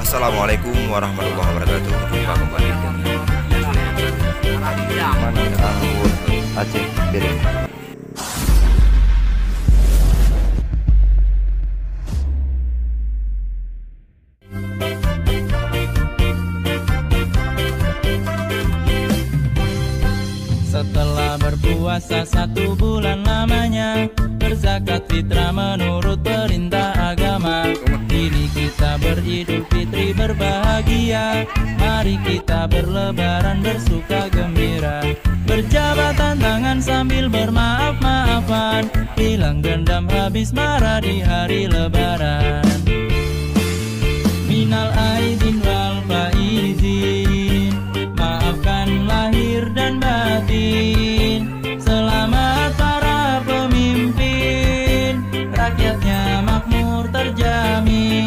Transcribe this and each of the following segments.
Assalamualaikum warahmatullahi wabarakatuh. Jumpa kembali dengan Anggur Aceh Biring. Setelah berpuasa 1 bulan lamanya, berzakat fitrah menurut perintah agama. Kini kita beridul fitri berbahagia, mari kita berlebaran bersuka gembira. Berjabatan tangan sambil bermaaf-maafan, hilang dendam habis marah di hari lebaran. Minal aidin wal faizin, maafkan lahir dan batin. Selamat para pemimpin, rakyatnya makmur terjamin.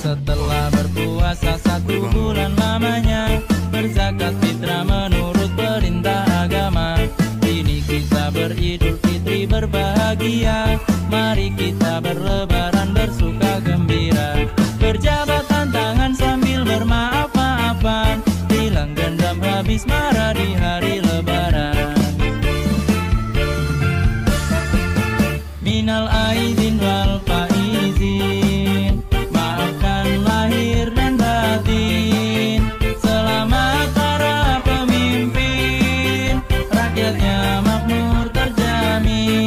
Setelah berpuasa 1 bulan lamanya, berzakat fitrah menurut perintah agama. Kini kita beridul fitri berbahagia, mari kita berlebaran bersuka gembira. Berjabatan tangan sambil bermaaf-maafan, hilang dendam habis marah di hari lebaran. Minal aidin wal faizin, maafkan lahir dan batin. Selamat para pemimpin, rakyatnya makmur terjamin.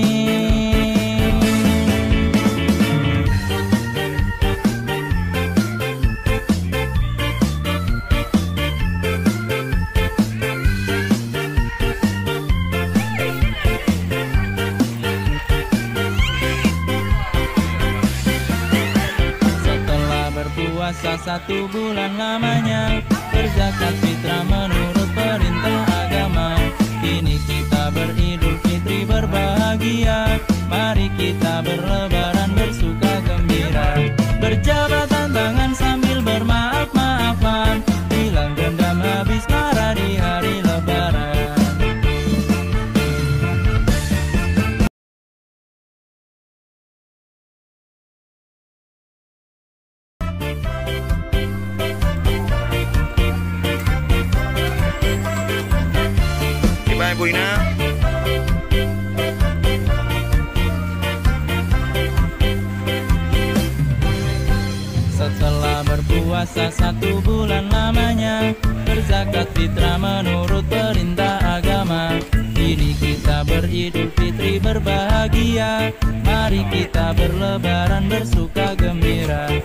Setelah berpuasa 1 bulan lamanya, berzakat fitrah menurut perintah agama. Kini kita beridul fitri berbahagia, mari kita berlebaran bersuka gembira. Berjabatan tangan sambil bermaaf-maafan, hilang dendam habis marah di hari lebaran. Gimana Bu Ina? Setelah berpuasa 1 bulan lamanya, berzakat fitrah menurut perintah agama. Kini kita beridul fitri berbahagia, mari kita berlebaran bersuka gembira.